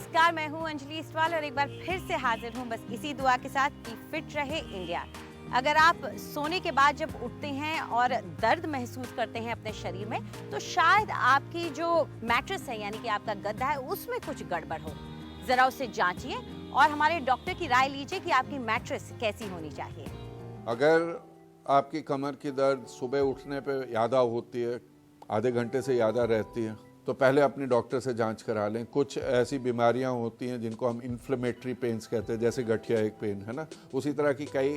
नमस्कार, मैं हूं अंजलि इस्वाल और एक बार फिर से हाजिर हूं बस इसी दुआ के साथ कि फिट रहे इंडिया। अगर आप सोने के बाद जब उठते हैं और दर्द महसूस करते हैं अपने शरीर में, तो शायद आपकी जो मैट्रेस है यानी कि आपका गद्दा है उसमें कुछ गड़बड़ हो। जरा उसे जांचिए और हमारे डॉक्टर की राय लीजिए कि आपकी मैट्रेस कैसी होनी चाहिए। अगर आपकी कमर की दर्द सुबह उठने पे ज़्यादा होती है, आधे घंटे से ज़्यादा रहती है, तो पहले अपने डॉक्टर से जांच करा लें। कुछ ऐसी बीमारियां होती हैं जिनको हम इन्फ्लेमेटरी पेन्स कहते हैं, जैसे गठिया एक पेन है ना, उसी तरह की कई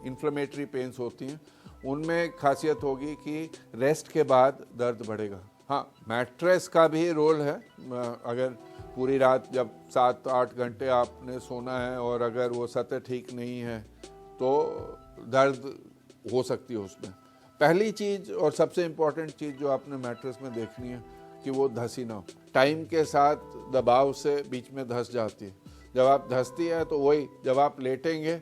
इन्फ्लेमेटरी पेन्स होती हैं। उनमें खासियत होगी कि रेस्ट के बाद दर्द बढ़ेगा। हाँ, मैट्रेस का भी रोल है। अगर पूरी रात जब 7-8 घंटे आपने सोना है और अगर वो सतह ठीक नहीं है तो दर्द हो सकती है उसमें। पहली चीज़ और सबसे इम्पॉर्टेंट चीज़ जो आपने मैट्रेस में देखनी है कि वो धसी ना हो। टाइम के साथ दबाव से बीच में धस जाती है। जब आप धसती है तो वही, जब आप लेटेंगे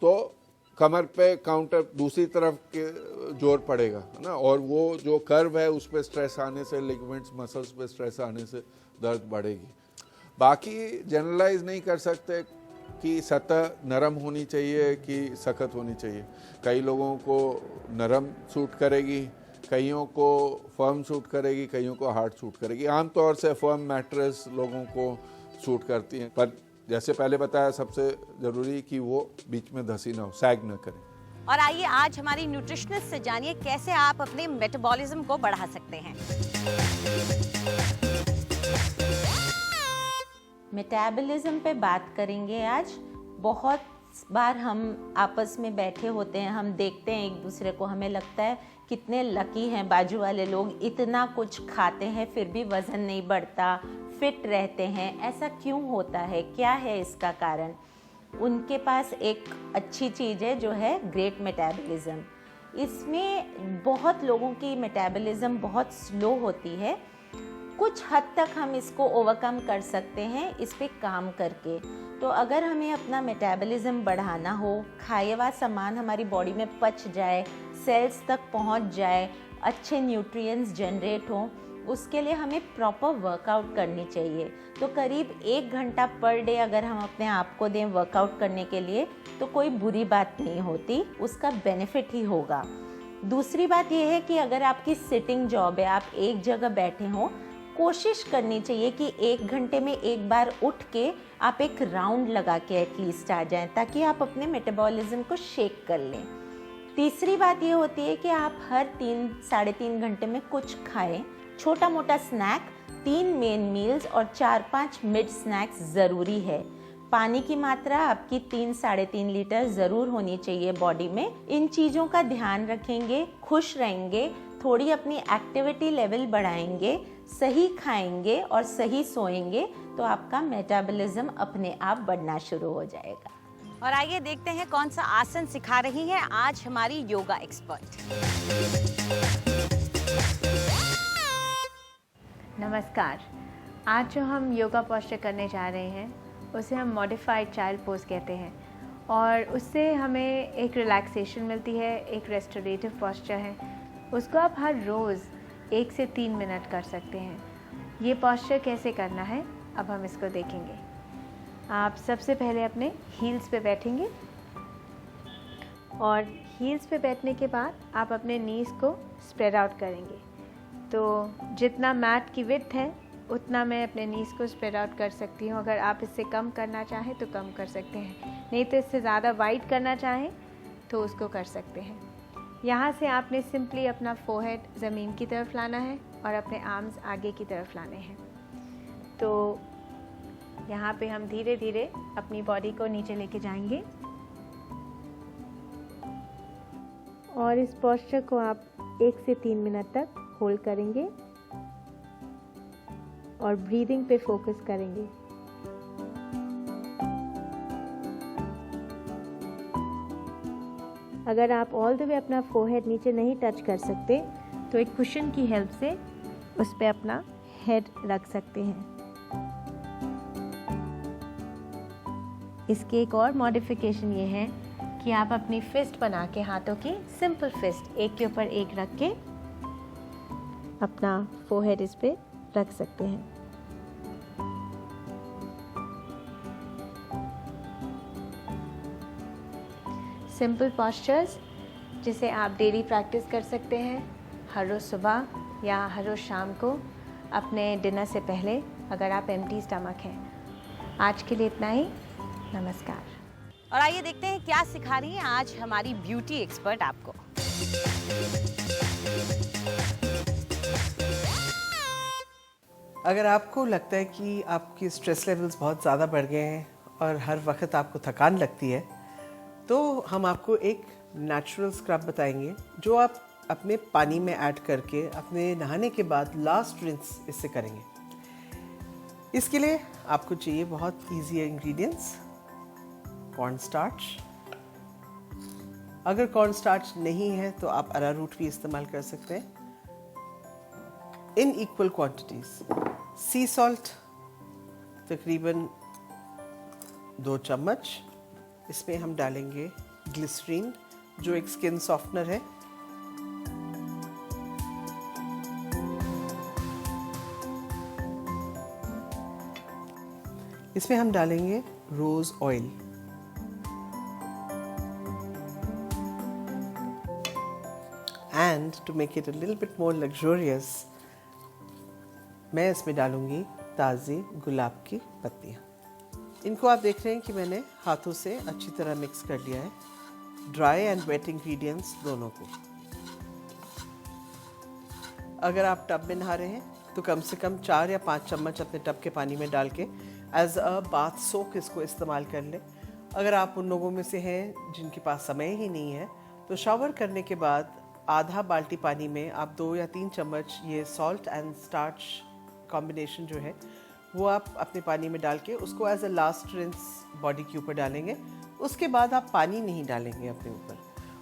तो कमर पे काउंटर दूसरी तरफ के जोर पड़ेगा, है ना, और वो जो कर्व है उस पर स्ट्रेस आने से, लिगामेंट्स मसल्स पे स्ट्रेस आने से दर्द बढ़ेगी। बाकी जनरलाइज नहीं कर सकते कि सतह नरम होनी चाहिए कि सख्त होनी चाहिए। कई लोगों को नरम सूट करेगी, कईयों को फर्म सूट करेगी, कईयों को हार्ड सूट करेगी। आमतौर से फर्म मैट्रेस लोगों को सूट करती हैं, पर जैसे पहले बताया सबसे ज़रूरी कि वो बीच में धसी ना हो, सैग ना करे। और आइए आज हमारी न्यूट्रिशनिस्ट से जानिए कैसे आप अपने मेटाबॉलिज्म को बढ़ा सकते हैं। मेटाबॉलिज्म पे बात करेंगे आज। बहुत बार हम आपस में बैठे होते हैं, हम देखते हैं एक दूसरे को, हमें लगता है कितने लकी हैं बाजू वाले लोग, इतना कुछ खाते हैं फिर भी वज़न नहीं बढ़ता, फिट रहते हैं। ऐसा क्यों होता है, क्या है इसका कारण? उनके पास एक अच्छी चीज़ है जो है ग्रेट मेटाबॉलिज्म। इसमें बहुत लोगों की मेटाबॉलिज्म बहुत स्लो होती है। कुछ हद तक हम इसको ओवरकम कर सकते हैं इस पे काम करके। तो अगर हमें अपना मेटाबॉलिज्म बढ़ाना हो, खाए हुआ सामान हमारी बॉडी में पच जाए, सेल्स तक पहुंच जाए, अच्छे न्यूट्रिएंट्स जनरेट हों, उसके लिए हमें प्रॉपर वर्कआउट करनी चाहिए। तो करीब 1 घंटा पर डे अगर हम अपने आप को दें वर्कआउट करने के लिए तो कोई बुरी बात नहीं होती, उसका बेनिफिट ही होगा। दूसरी बात यह है कि अगर आपकी सिटिंग जॉब है, आप एक जगह बैठे हों, कोशिश करनी चाहिए कि 1 घंटे में एक बार उठ के आप एक राउंड लगा के एटलीस्ट आ जाएं, ताकि आप अपने मेटाबॉलिज्म को शेक कर लें। तीसरी बात ये होती है कि आप हर 3-3.5 घंटे में कुछ खाएं, छोटा मोटा स्नैक, 3 मेन मील्स और 4-5 मिड स्नैक्स ज़रूरी है। पानी की मात्रा आपकी 3-3.5 लीटर ज़रूर होनी चाहिए बॉडी में। इन चीज़ों का ध्यान रखेंगे, खुश रहेंगे, थोड़ी अपनी एक्टिविटी लेवल बढ़ाएंगे, सही खाएंगे और सही सोएंगे तो आपका मेटाबॉलिज्म अपने आप बढ़ना शुरू हो जाएगा। और आइए देखते हैं कौन सा आसन सिखा रही हैं आज हमारी योगा एक्सपर्ट। नमस्कार। आज जो हम योगा पोस्चर करने जा रहे हैं उसे हम मॉडिफाइड चाइल्ड पोज कहते हैं और उससे हमें एक रिलैक्सेशन मिलती है, एक रेस्टोरेटिव पोस्चर है। उसको आप हर रोज़ 1 से 3 मिनट कर सकते हैं। ये पोस्चर कैसे करना है अब हम इसको देखेंगे। आप सबसे पहले अपने हील्स पे बैठेंगे और हील्स पे बैठने के बाद आप अपने नीज़ को स्प्रेड आउट करेंगे। तो जितना मैट की विड्थ है उतना मैं अपने नीज़ को स्प्रेड आउट कर सकती हूँ। अगर आप इससे कम करना चाहें तो कम कर सकते हैं, नहीं तो इससे ज़्यादा वाइड करना चाहें तो उसको कर सकते हैं। यहाँ से आपने सिंपली अपना फोरहेड ज़मीन की तरफ लाना है और अपने आर्म्स आगे की तरफ लाने हैं। तो यहाँ पे हम धीरे धीरे अपनी बॉडी को नीचे लेके जाएंगे और इस पोस्चर को आप 1 से 3 मिनट तक होल्ड करेंगे और ब्रीदिंग पे फोकस करेंगे। अगर आप ऑल द वे अपना फोरहेड नीचे नहीं टच कर सकते तो एक कुशन की हेल्प से उस पर अपना हेड रख सकते हैं। इसकी एक और मॉडिफिकेशन ये है कि आप अपनी फिस्ट बना के, हाथों की सिंपल फिस्ट एक के ऊपर एक रख के अपना फोरहेड इस पे रख सकते हैं। सिंपल पॉस्चर्स जिसे आप डेली प्रैक्टिस कर सकते हैं, हर रोज़ सुबह या हर रोज़ शाम को अपने डिनर से पहले, अगर आप एम्प्टी स्टमक हैं। आज के लिए इतना ही। नमस्कार। और आइए देखते हैं क्या सिखा रही हैं आज हमारी ब्यूटी एक्सपर्ट आपको। अगर आपको लगता है कि आपकी स्ट्रेस लेवल्स बहुत ज़्यादा बढ़ गए हैं और हर वक्त आपको थकान लगती है, तो हम आपको एक नेचुरल स्क्रब बताएंगे जो आप अपने पानी में ऐड करके अपने नहाने के बाद लास्ट रिंस इससे करेंगे। इसके लिए आपको चाहिए बहुत इजी इंग्रेडिएंट्स। कॉर्न स्टार्च, अगर कॉर्न स्टार्च नहीं है तो आप अरारूट भी इस्तेमाल कर सकते हैं in equal quantities. C salt तकरीबन 2 चम्मच। इसमें हम डालेंगे ग्लिसरीन जो एक स्किन सॉफ्टनर है। इसमें हम डालेंगे rose oil. And to make it a little bit more luxurious, मैं इसमें डालूंगी ताज़ी गुलाब की पत्तियाँ। इनको आप देख रहे हैं कि मैंने हाथों से अच्छी तरह मिक्स कर लिया है, ड्राई एंड वेट इंग्रेडिएंट्स दोनों को। अगर आप टब में नहा रहे हैं तो कम से कम 4 या 5 चम्मच अपने टब के पानी में डाल के एज अ बाथ सोक इसको इस्तेमाल कर लें। अगर आप उन लोगों में से हैं जिनके पास समय ही नहीं है तो शावर करने के बाद आधा बाल्टी पानी में आप 2 या 3 चम्मच ये सॉल्ट एंड स्टार्च कॉम्बिनेशन जो है वो आप अपने पानी में डाल के उसको as a last rinse body के ऊपर डालेंगे। उसके बाद आप पानी नहीं डालेंगे अपने ऊपर,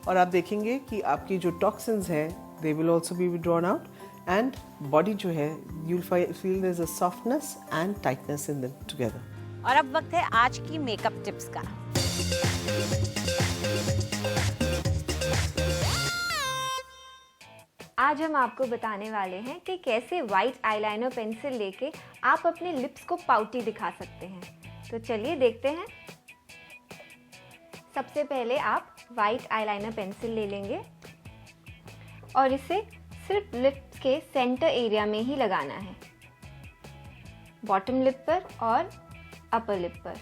और आप देखेंगे कि आपकी जो टॉक्सिन्स हैं they will also be drawn out and body जो है you will feel there is a softness and tightness in them together. और अब वक्त है आज की मेकअप टिप्स का। आज हम आपको बताने वाले हैं कि कैसे वाइट आईलाइनर पेंसिल लेके आप अपने लिप्स को पाउटी दिखा सकते हैं। तो चलिए देखते हैं। सबसे पहले आप वाइट आईलाइनर पेंसिल ले लेंगे और इसे सिर्फ लिप्स के सेंटर एरिया में ही लगाना है, बॉटम लिप पर और अपर लिप पर।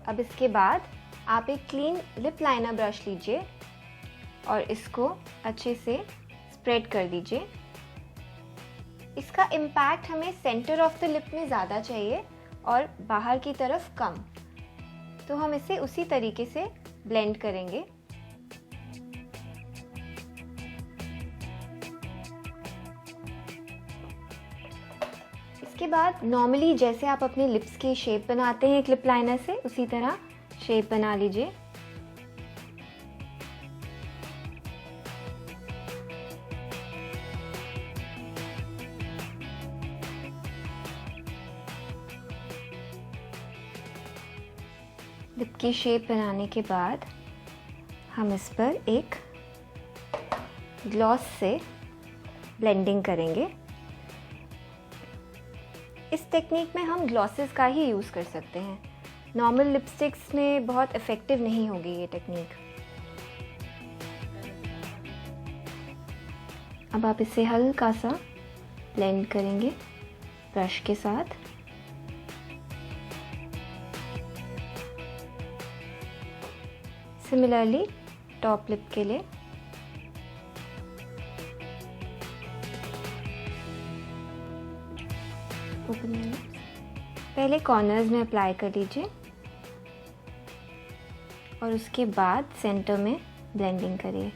अब इसके बाद आप एक क्लीन लिप लाइनर ब्रश लीजिए और इसको अच्छे से स्प्रेड कर दीजिए। इसका इम्पैक्ट हमें सेंटर ऑफ द लिप में ज़्यादा चाहिए और बाहर की तरफ कम, तो हम इसे उसी तरीके से ब्लेंड करेंगे। इसके बाद नॉर्मली जैसे आप अपने लिप्स की शेप बनाते हैं एक लिप लाइनर से, उसी तरह शेप बना लीजिए। लिप की शेप बनाने के बाद हम इस पर एक ग्लॉस से ब्लेंडिंग करेंगे। इस टेक्निक में हम ग्लॉसेस का ही यूज़ कर सकते हैं, नॉर्मल लिपस्टिक्स में बहुत इफ़ेक्टिव नहीं होगी ये टेक्निक। अब आप इसे हल्का सा ब्लेंड करेंगे ब्रश के साथ। सिमिलरली टॉप लिप के लिए पहले कॉर्नर्स में अप्लाई कर लीजिए और उसके बाद सेंटर में ब्लेंडिंग करिए।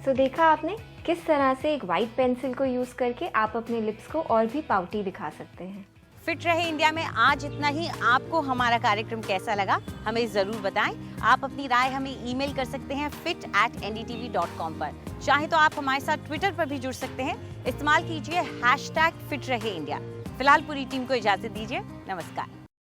तो देखा आपने किस तरह से एक वाइट पेंसिल को यूज़ करके आप अपने लिप्स को और भी पाउटी दिखा सकते हैं। फिट रहे इंडिया में आज इतना ही। आपको हमारा कार्यक्रम कैसा लगा हमें ज़रूर बताएं। आप अपनी राय हमें ईमेल कर सकते हैं fit@ndtv.com पर। चाहे तो आप हमारे साथ ट्विटर पर भी जुड़ सकते हैं। इस्तेमाल कीजिए #फिट रहे इंडिया। फिलहाल पूरी टीम को इजाज़त दीजिए। नमस्कार।